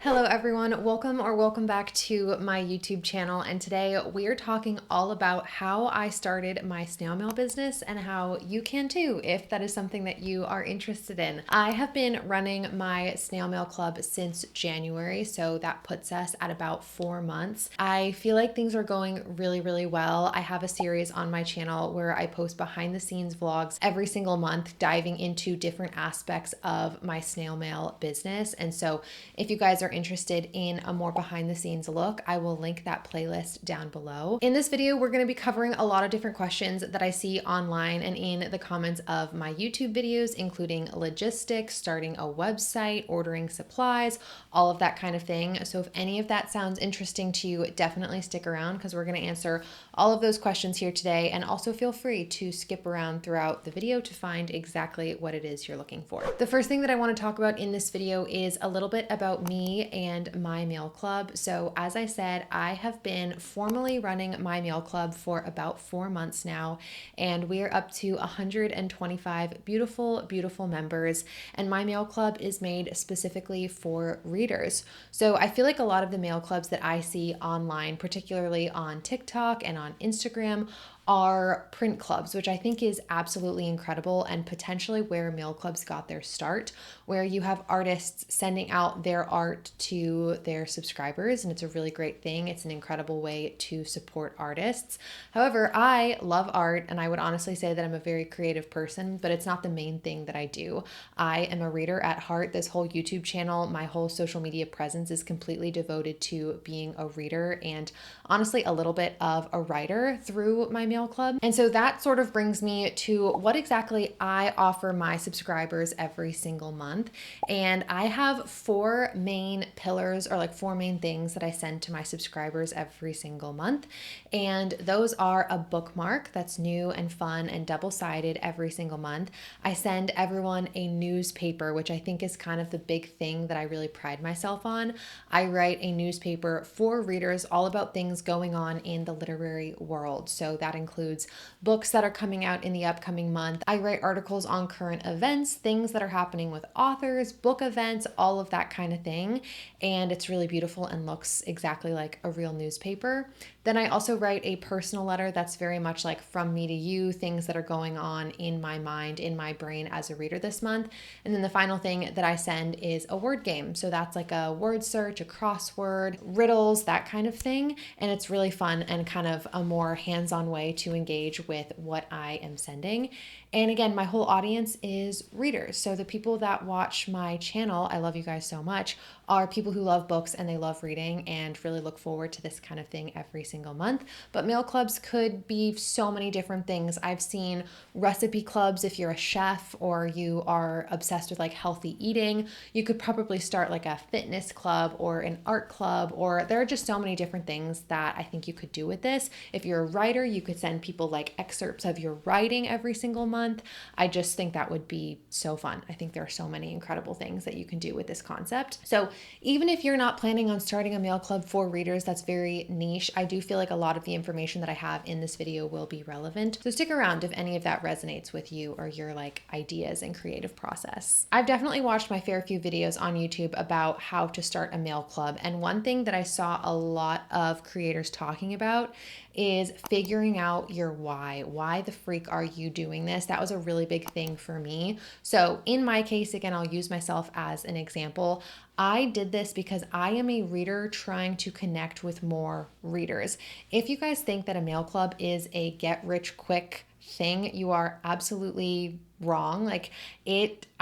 Hello everyone, welcome back to my YouTube channel, and today we are talking all about how I started my snail mail business and how you can too if that is something that you are interested in. I have been running my snail mail club since January, so that puts us at about 4 months. I feel like things are going really well. I have a series on my channel where I post behind the scenes vlogs every single month diving into different aspects of my snail mail business, and so if you guys are interested in a more behind the scenes look, I will link that playlist down below. In this video, we're going to be covering a lot of different questions that I see online and in the comments of my YouTube videos, including logistics, starting a website, ordering supplies, all of that kind of thing. So if any of that sounds interesting to you, definitely stick around because we're going to answer all of those questions here today. And also feel free to skip around throughout the video to find exactly what it is you're looking for. The first thing that I want to talk about in this video is a little bit about me and my mail club. So as I said, I have been formally running my mail club for about 4 months now, and we are up to 125 beautiful members, and my mail club is made specifically for readers. So I feel like a lot of the mail clubs that I see online, particularly on TikTok and on Instagram, are print clubs, which I think is absolutely incredible and potentially where mail clubs got their start, where you have artists sending out their art to their subscribers, and it's a really great thing. It's an incredible way to support artists. However, I love art, and I would honestly say that I'm a very creative person, but it's not the main thing that I do. I am a reader at heart. This whole YouTube channel, my whole social media presence is completely devoted to being a reader and honestly a little bit of a writer through my mail club. And so that sort of brings me to what exactly I offer my subscribers every single month. And I have 4 main pillars, or like 4 main things that I send to my subscribers every single month. And those are a bookmark that's new and fun and double-sided every single month. I send everyone a newspaper, which I think is kind of the big thing that I really pride myself on. I write a newspaper for readers all about things going on in the literary world. So that includes books that are coming out in the upcoming month. I write articles on current events, things that are happening with authors, book events, all of that kind of thing. And it's really beautiful and looks exactly like a real newspaper. Then I also write a personal letter that's very much like from me to you, things that are going on in my mind, in my brain as a reader this month. And then the final thing that I send is a word game. So that's like a word search, a crossword, riddles, that kind of thing. And it's really fun and kind of a more hands-on way to engage with what I am sending. And again, my whole audience is readers. So the people that watch my channel, I love you guys so much, are people who love books and they love reading and really look forward to this kind of thing every single month. But mail clubs could be so many different things. I've seen recipe clubs if you're a chef or you are obsessed with like healthy eating. You could probably start like a fitness club or an art club, or there are just so many different things that I think you could do with this. If you're a writer, you could send people like excerpts of your writing every single month. I just think that would be so fun. I think there are so many incredible things that you can do with this concept. So even if you're not planning on starting a mail club for readers that's very niche, I do feel like a lot of the information that I have in this video will be relevant. So stick around if any of that resonates with you or your like ideas and creative process. I've definitely watched my fair few videos on YouTube about how to start a mail club. And one thing that I saw a lot of creators talking about is figuring out your why. Why the freak are you doing this? That was a really big thing for me. So in my case, again, I'll use myself as an example. I did this because I am a reader trying to connect with more readers. If you guys think that a mail club is a get rich quick thing, you are absolutely wrong.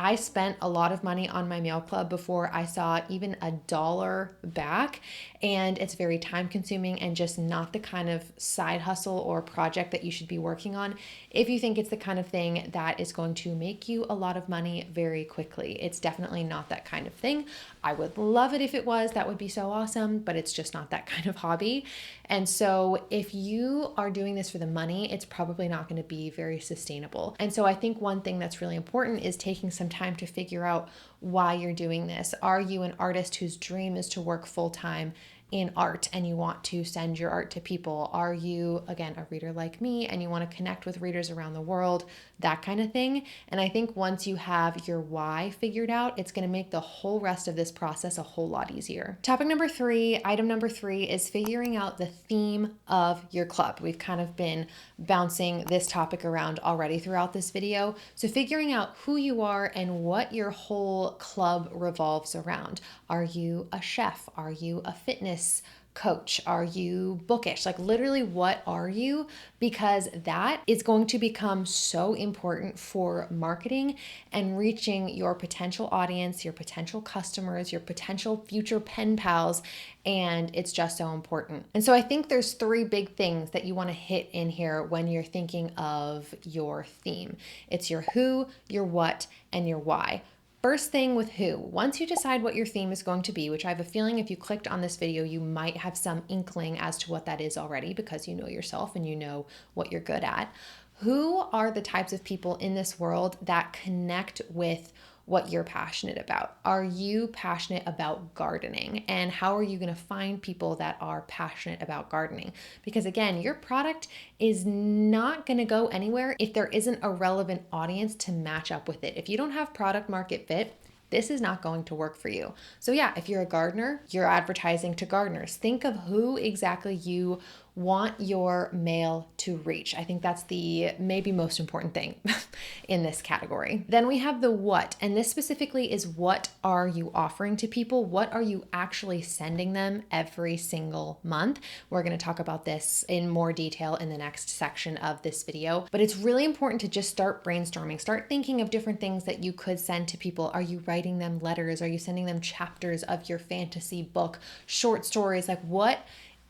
I spent a lot of money on my mail club before I saw even $1 back, and it's very time consuming and just not the kind of side hustle or project that you should be working on if you think it's the kind of thing that is going to make you a lot of money very quickly. It's definitely not that kind of thing. I would love it if it was. That would be so awesome, but it's just not that kind of hobby. And so if you are doing this for the money, it's probably not going to be very sustainable. And so I think one thing that's really important is taking some time to figure out why you're doing this. Are you an artist whose dream is to work full-time in art and you want to send your art to people? Are you, again, a reader like me and you want to connect with readers around the world? That kind of thing. And I think once you have your why figured out, it's going to make the whole rest of this process a whole lot easier. Topic number 3, item number 3 is figuring out the theme of your club. We've kind of been bouncing this topic around already throughout this video. So figuring out who you are and what your whole club revolves around. Are you a chef? Are you a fitness coach? Are you bookish? Like literally, what are you? Because that is going to become so important for marketing and reaching your potential audience, your potential customers, your potential future pen pals. And it's just so important. And so I think there's 3 big things that you want to hit in here when you're thinking of your theme. It's your who, your what, and your why. First thing with who, once you decide what your theme is going to be, which I have a feeling if you clicked on this video, you might have some inkling as to what that is already because you know yourself and you know what you're good at. Who are the types of people in this world that connect with what you're passionate about? Are you passionate about gardening? And how are you going to find people that are passionate about gardening? Because again, your product is not going to go anywhere if there isn't a relevant audience to match up with it. If you don't have product market fit, this is not going to work for you. So yeah, if you're a gardener, you're advertising to gardeners. Think of who exactly you want your mail to reach. I think that's the maybe most important thing in this category. Then we have the what, and this specifically is what are you offering to people? What are you actually sending them every single month? We're going to talk about this in more detail in the next section of this video, but it's really important to just start brainstorming, start thinking of different things that you could send to people. Are you writing them letters? Are you sending them chapters of your fantasy book, short stories? Like what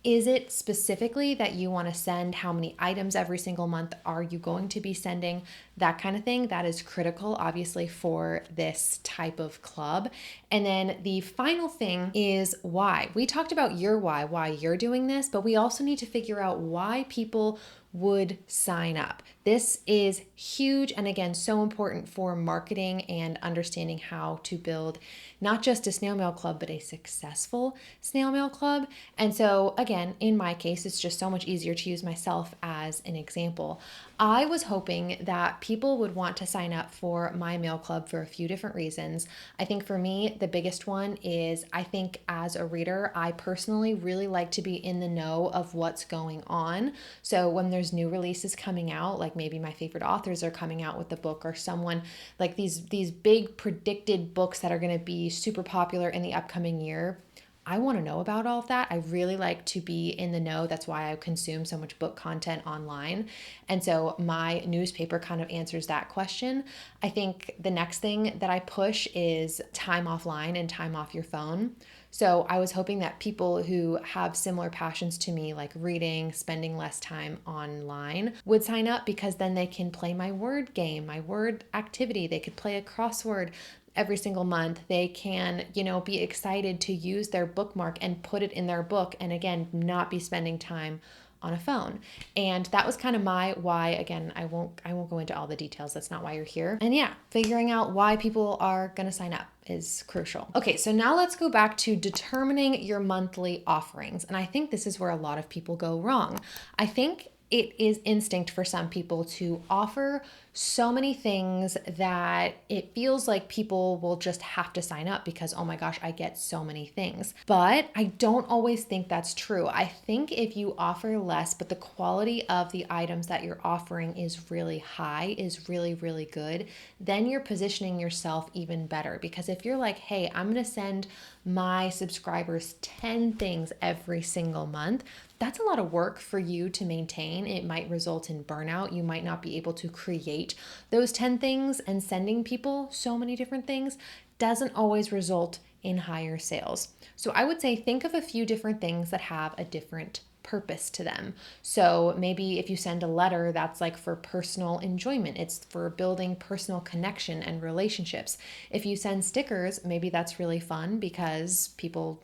is it specifically that you want to send? How many items every single month are you going to be sending? That kind of thing. That is critical, obviously, for this type of club. And then the final thing is why. We talked about your why you're doing this, but we also need to figure out why people would sign up. This is huge and again, so important for marketing and understanding how to build not just a snail mail club, but a successful snail mail club. And so again, in my case, it's just so much easier to use myself as an example. I was hoping that people would want to sign up for my mail club for a few different reasons. I think for me, the biggest one is I think as a reader, I personally really like to be in the know of what's going on. So when there's new releases coming out, like maybe my favorite authors are coming out with the book or someone like these big predicted books that are going to be super popular in the upcoming year, I want to know about all of that. I really like to be in the know. That's why I consume so much book content online. And so my newspaper kind of answers that question. I think the next thing that I push is time offline and time off your phone. So I was hoping that people who have similar passions to me, like reading, spending less time online, would sign up because then they can play my word game, my word activity. They could play a crossword every single month. They can, be excited to use their bookmark and put it in their book. And again, not be spending time on a phone. And that was kind of my why. Again, I won't go into all the details. That's not why you're here. And yeah, figuring out why people are going to sign up is crucial. Okay, so now let's go back to determining your monthly offerings. And I think this is where a lot of people go wrong. I think it is instinct for some people to offer so many things that it feels like people will just have to sign up because, oh my gosh, I get so many things. But I don't always think that's true. I think if you offer less, but the quality of the items that you're offering is really high, is really, really good, then you're positioning yourself even better. Because if you're like, hey, I'm going to send my subscribers 10 things every single month, that's a lot of work for you to maintain. It might result in burnout. You might not be able to create those 10 things, and sending people so many different things doesn't always result in higher sales. So I would say think of a few different things that have a different purpose to them. So maybe if you send a letter, that's like for personal enjoyment. It's for building personal connection and relationships. If you send stickers, maybe that's really fun because people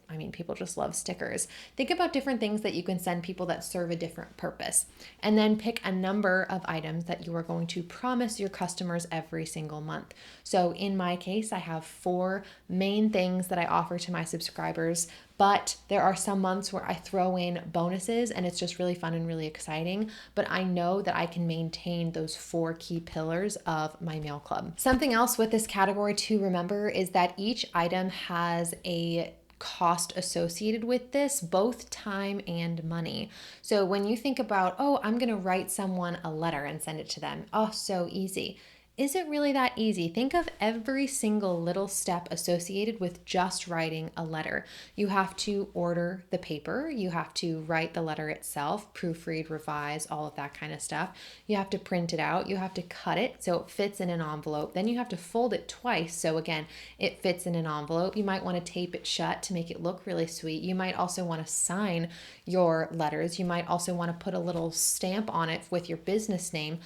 just love stickers. Think about different things that you can send people that serve a different purpose. And then pick a number of items that you are going to promise your customers every single month. So in my case, I have 4 main things that I offer to my subscribers, but there are some months where I throw in bonuses and it's just really fun and really exciting. But I know that I can maintain those 4 key pillars of my mail club. Something else with this category to remember is that each item has a cost associated with this, both time and money. So when you think about, oh, I'm going to write someone a letter and send it to them, oh, so easy. Is it really that easy? Think of every single little step associated with just writing a letter. You have to order the paper, you have to write the letter itself, proofread, revise, all of that kind of stuff. You have to print it out, you have to cut it so it fits in an envelope. Then you have to fold it twice so again, it fits in an envelope. You might want to tape it shut to make it look really sweet. You might also want to sign your letters. You might also want to put a little stamp on it with your business name.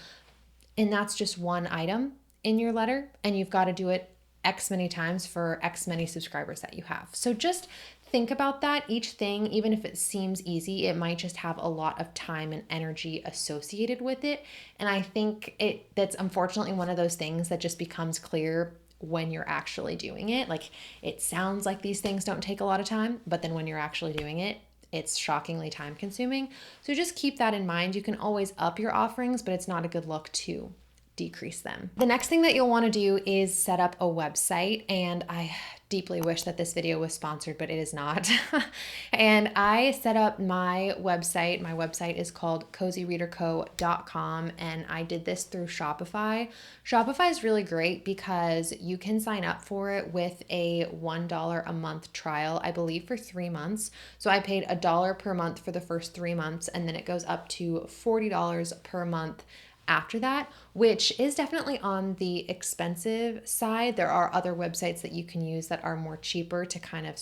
And that's just one item in your letter, and you've got to do it X many times for X many subscribers that you have. So just think about that. Each thing, even if it seems easy, it might just have a lot of time and energy associated with it. And I think that's unfortunately one of those things that just becomes clear when you're actually doing it. Like, it sounds like these things don't take a lot of time, but then when you're actually doing it, it's shockingly time consuming. So just keep that in mind. You can always up your offerings, but it's not a good look to decrease them. The next thing that you'll want to do is set up a website, and I deeply wish that this video was sponsored, but it is not. And I set up my website. My website is called cozyreaderco.com, and I did this through Shopify. Shopify is really great because you can sign up for it with a $1 a month trial, I believe for 3 months. So I paid $1 per month for the first 3 months, and then it goes up to $40 per month after that, which is definitely on the expensive side. There are other websites that you can use that are more cheaper to kind of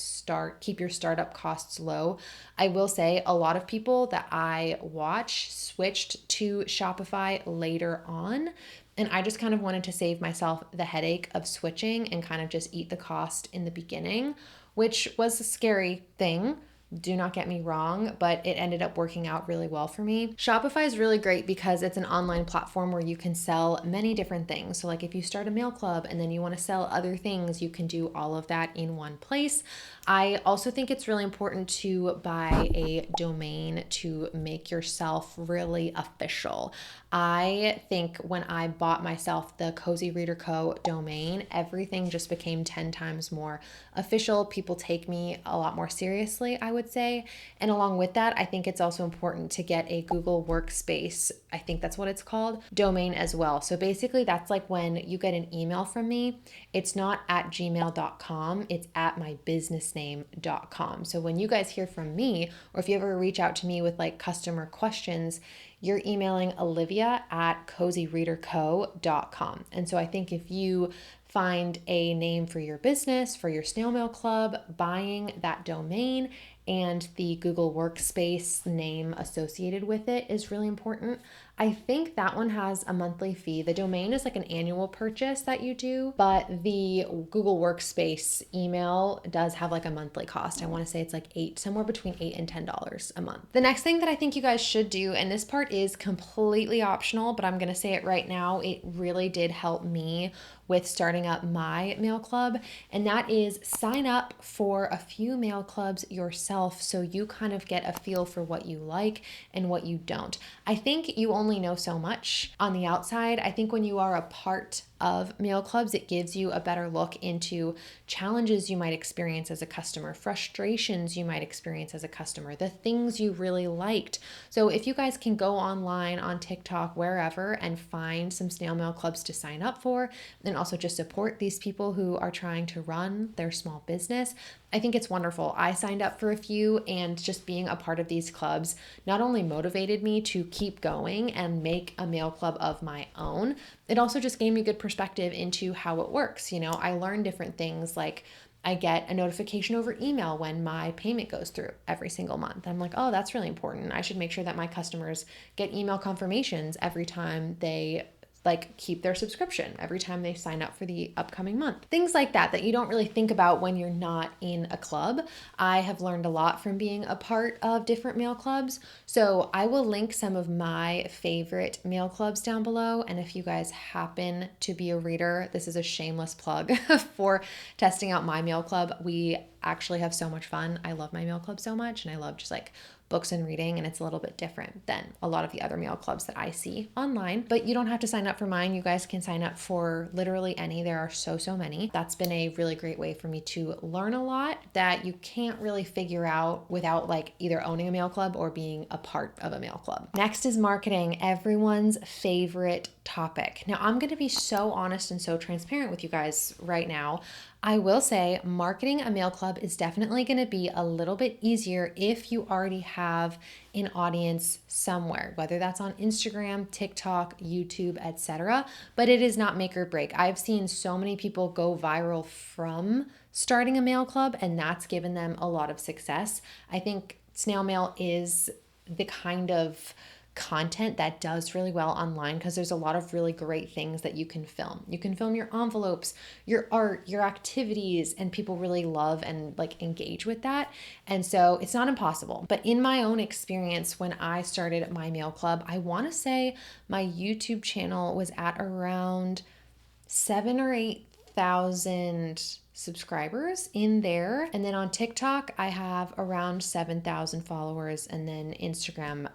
keep your startup costs low. I will say a lot of people that I watch switched to Shopify later on, and I just kind of wanted to save myself the headache of switching and kind of just eat the cost in the beginning, which was a scary thing. Do not get me wrong, but it ended up working out really well for me. Shopify is really great because it's an online platform where you can sell many different things. So like if you start a mail club and then you want to sell other things, you can do all of that in one place. I also think it's really important to buy a domain to make yourself really official. I think when I bought myself the Cozy Reader Co. domain, everything just became 10 times more official. People take me a lot more seriously, I would say. And along with that, I think it's also important to get a Google Workspace, I think that's what it's called, domain as well. So basically that's like when you get an email from me, it's not at gmail.com, it's at mybusinessname.com. So when you guys hear from me, or if you ever reach out to me with like customer questions, you're emailing Olivia at cozyreaderco.com. And so I think if you find a name for your business, for your snail mail club, buying that domain and the Google Workspace name associated with it is really important. I think that one has a monthly fee. The domain is like an annual purchase that you do, but the Google Workspace email does have like a monthly cost. I want to say it's like somewhere between $8 and $10 a month. The next thing that I think you guys should do, and this part is completely optional, but I'm going to say it right now, it really did help me with starting up my mail club, and that is sign up for a few mail clubs yourself so you kind of get a feel for what you like and what you don't. I think you only know so much on the outside. I think when you are a part of mail clubs, it gives you a better look into challenges you might experience as a customer, frustrations you might experience as a customer, the things you really liked. So if you guys can go online, on TikTok, wherever, and find some snail mail clubs to sign up for, and also just support these people who are trying to run their small business, I think it's wonderful. I signed up for a few, and just being a part of these clubs not only motivated me to keep going and make a mail club of my own, it also just gave me good perspective into how it works. You know, I learned different things like I get a notification over email when my payment goes through every single month. I'm like, oh, that's really important. I should make sure that my customers get email confirmations every time they keep their subscription, every time they sign up for the upcoming month. Things like that you don't really think about when you're not in a club. I have learned a lot from being a part of different mail clubs. So I will link some of my favorite mail clubs down below. And if you guys happen to be a reader, this is a shameless plug for testing out my mail club. We actually have so much fun. I love my mail club so much, and I love just books and reading, and it's a little bit different than a lot of the other mail clubs that I see online. But you don't have to sign up for mine. You guys can sign up for literally any. There are so many. That's been a really great way for me to learn a lot that you can't really figure out without either owning a mail club or being a part of a mail club. Next is marketing, everyone's favorite topic. Now, I'm going to be so honest and so transparent with you guys right now. I will say marketing a mail club is definitely going to be a little bit easier if you already have an audience somewhere, whether that's on Instagram, TikTok, YouTube, etc. But it is not make or break. I've seen so many people go viral from starting a mail club, and that's given them a lot of success. I think snail mail is the kind of content that does really well online because there's a lot of really great things that you can film. You can film your envelopes, your art, your activities, and people really love and engage with that. And so it's not impossible. But in my own experience, when I started my mail club, I want to say my YouTube channel was at around 7,000 or 8,000 subscribers in there. And then on TikTok, I have around 7,000 followers. And then Instagram,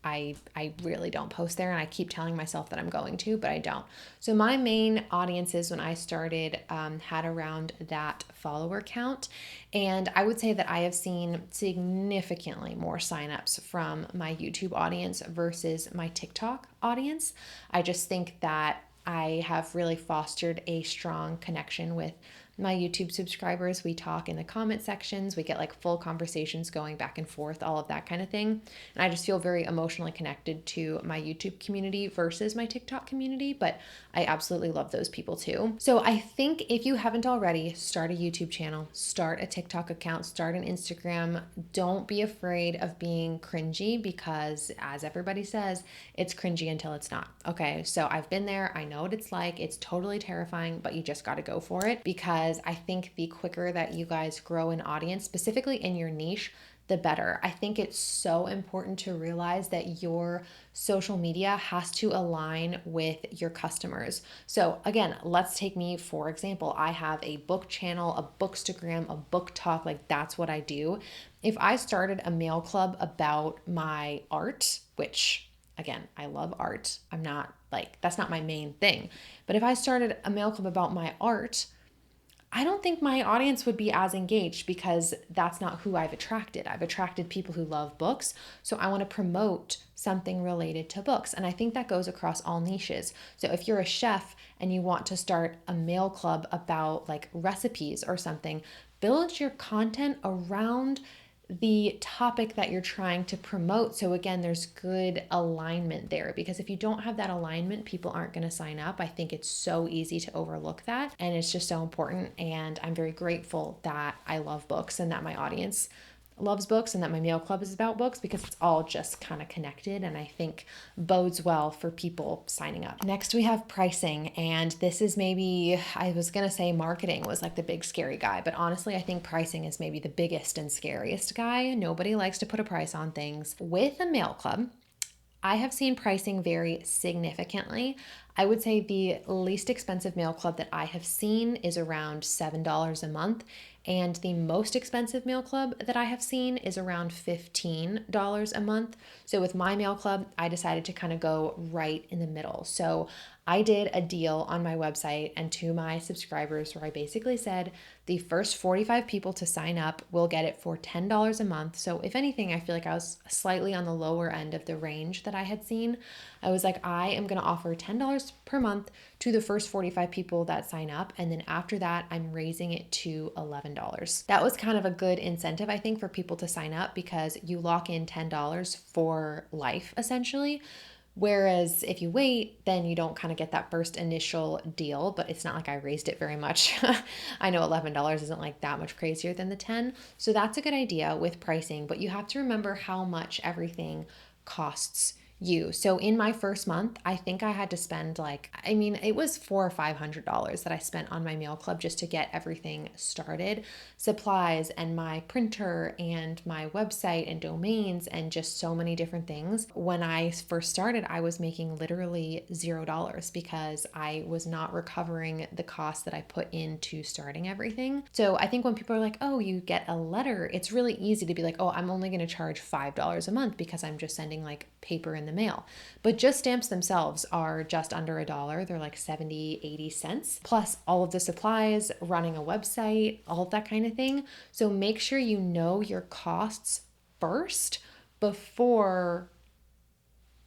I really don't post there, and I keep telling myself that I'm going to, but I don't. So my main audiences when I started had around that follower count, and I would say that I have seen significantly more signups from my YouTube audience versus my TikTok audience. I just think that I have really fostered a strong connection with my YouTube subscribers. We talk in the comment sections. We get full conversations going back and forth, all of that kind of thing. And I just feel very emotionally connected to my YouTube community versus my TikTok community, but I absolutely love those people too. So I think if you haven't already, start a YouTube channel, start a TikTok account, start an Instagram. Don't be afraid of being cringy because, as everybody says, it's cringy until it's not. Okay, so I've been there. I know what it's like. It's totally terrifying, but you just got to go for it because I think the quicker that you guys grow an audience, specifically in your niche, the better. I think it's so important to realize that your social media has to align with your customers. So again, let's take me for example. I have a book channel, a bookstagram, a booktok, that's what I do. If I started a mail club about my art, which again, I love art. I'm not that's not my main thing. But if I started a mail club about my art, I don't think my audience would be as engaged because that's not who I've attracted. I've attracted people who love books. So I want to promote something related to books. And I think that goes across all niches. So if you're a chef and you want to start a mail club about recipes or something, build your content around the topic that you're trying to promote. So again, there's good alignment there, because if you don't have that alignment, people aren't going to sign up. I think it's so easy to overlook that, and it's just so important. And I'm very grateful that I love books and that my audience loves books and that my mail club is about books, because it's all just kind of connected, and I think bodes well for people signing up. Next, we have pricing, and this is maybe, I was gonna say marketing was the big scary guy, but honestly I think pricing is maybe the biggest and scariest guy. Nobody likes to put a price on things. With a mail club, I have seen pricing vary significantly. I would say the least expensive mail club that I have seen is around $7 a month. And the most expensive mail club that I have seen is around $15 a month. So with my mail club, I decided to kind of go right in the middle. So I did a deal on my website and to my subscribers where I basically said the first 45 people to sign up will get it for $10 a month. So if anything, I feel like I was slightly on the lower end of the range that I had seen. I was like, I am going to offer $10 per month to the first 45 people that sign up. And then after that, I'm raising it to $11. That was kind of a good incentive, I think, for people to sign up, because you lock in $10 for life, essentially. Whereas if you wait, then you don't kind of get that first initial deal, but it's not like I raised it very much. I know $11 isn't like that much crazier than the 10. So that's a good idea with pricing, but you have to remember how much everything costs you. So in my first month, I think I had to spend it was $400 or $500 that I spent on my mail club just to get everything started. Supplies and my printer and my website and domains and just so many different things. When I first started, I was making literally $0 because I was not recovering the cost that I put into starting everything. So I think when people are like, oh, you get a letter, it's really easy to be like, oh, I'm only going to charge $5 a month because I'm just sending like paper in the mail. But just stamps themselves are just under $1. They're like 70, 80 cents, plus all of the supplies, running a website, all of that kind of thing. So make sure you know your costs first before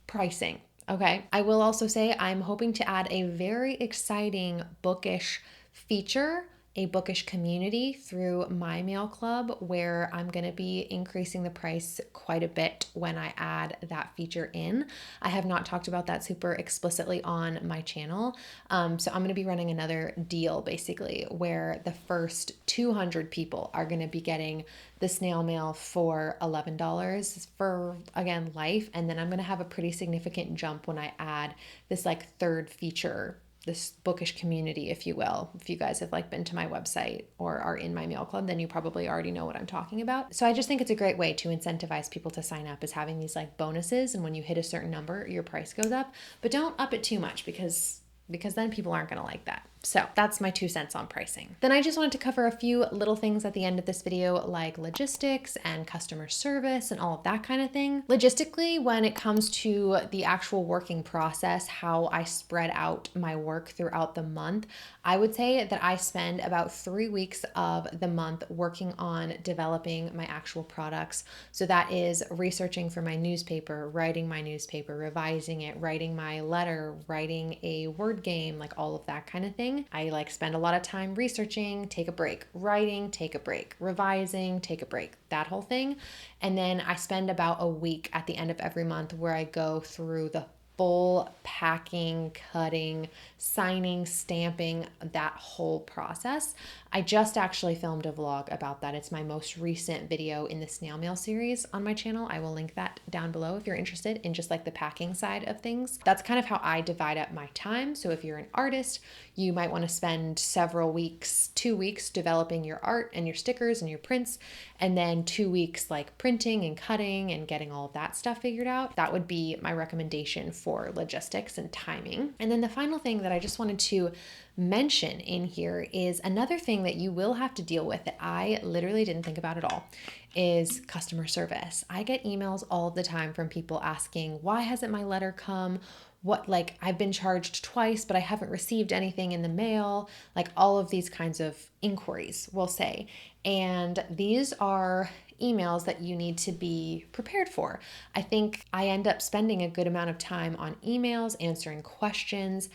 pricing. Okay. I will also say I'm hoping to add a very exciting bookish feature, a bookish community through my mail club, where I'm going to be increasing the price quite a bit when I add that feature in. I have not talked about that super explicitly on my channel. So I'm going to be running another deal basically where the first 200 people are going to be getting the snail mail for $11 for, again, life. And then I'm going to have a pretty significant jump when I add this like third feature, this bookish community, if you will. If you guys have like been to my website or are in my mail club, then you probably already know what I'm talking about. So I just think it's a great way to incentivize people to sign up, is having these like bonuses. And when you hit a certain number, your price goes up, but don't up it too much because then people aren't going to like that. So that's my 2 cents on pricing. Then I just wanted to cover a few little things at the end of this video, like logistics and customer service and all of that kind of thing. Logistically, when it comes to the actual working process, how I spread out my work throughout the month, I would say that I spend about 3 weeks of the month working on developing my actual products. So that is researching for my newspaper, writing my newspaper, revising it, writing my letter, writing a word game, like all of that kind of thing. I like spend a lot of time researching, take a break, writing, take a break, revising, take a break, that whole thing. And then I spend about a week at the end of every month where I go through the full packing, cutting, signing, stamping, that whole process. I just actually filmed a vlog about that. It's my most recent video in the snail mail series on my channel. I will link that down below if you're interested in just like the packing side of things. That's kind of how I divide up my time. So if you're an artist, you might want to spend several weeks, 2 weeks developing your art and your stickers and your prints, and then 2 weeks like printing and cutting and getting all of that stuff figured out. That would be my recommendation for logistics and timing. And then the final thing that I just wanted to mention in here is another thing that you will have to deal with that I literally didn't think about at all, is customer service. I get emails all the time from people asking, why hasn't my letter come? What, like, I've been charged twice, but I haven't received anything in the mail, like all of these kinds of inquiries, we'll say. And these are emails that you need to be prepared for. I think I end up spending a good amount of time on emails, answering questions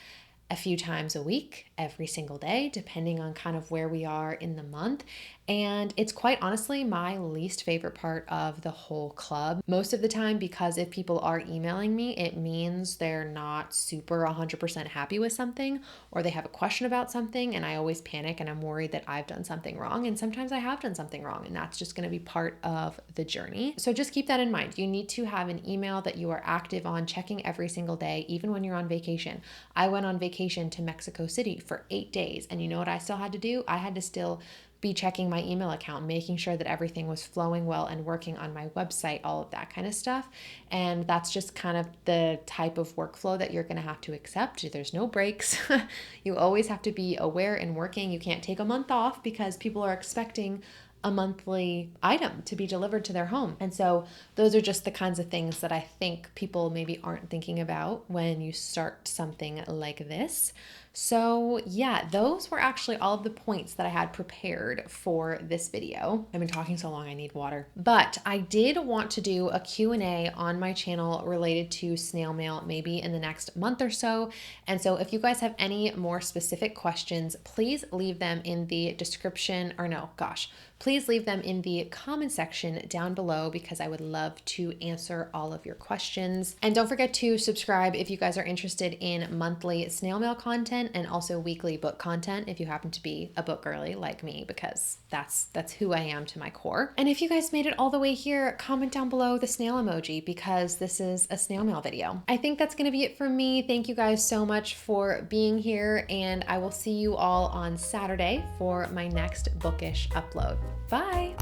a few times a week, every single day, depending on kind of where we are in the month. And it's quite honestly my least favorite part of the whole club. Most of the time, because if people are emailing me, it means they're not super 100% happy with something, or they have a question about something, and I always panic and I'm worried that I've done something wrong. And sometimes I have done something wrong, and that's just going to be part of the journey. So just keep that in mind. You need to have an email that you are active on, checking every single day, even when you're on vacation. I went on vacation to Mexico City for 8 days, and you know what I still had to do? I had to still be checking my email account, making sure that everything was flowing well and working on my website, all of that kind of stuff. And that's just kind of the type of workflow that you're going to have to accept. There's no breaks. You always have to be aware and working. You can't take a month off because people are expecting a monthly item to be delivered to their home. And so those are just the kinds of things that I think people maybe aren't thinking about when you start something like this. So yeah, those were actually all of the points that I had prepared for this video. I've been talking so long, I need water. But I did want to do a Q&A on my channel related to snail mail maybe in the next month or so. And so if you guys have any more specific questions, please leave them in the description, or no, gosh, please leave them in the comment section down below because I would love to answer all of your questions. And don't forget to subscribe if you guys are interested in monthly snail mail content and also weekly book content if you happen to be a book girly like me, because that's who I am to my core. And if you guys made it all the way here, comment down below the snail emoji because this is a snail mail video. I think that's gonna be it for me. Thank you guys so much for being here, and I will see you all on Saturday for my next bookish upload. Bye.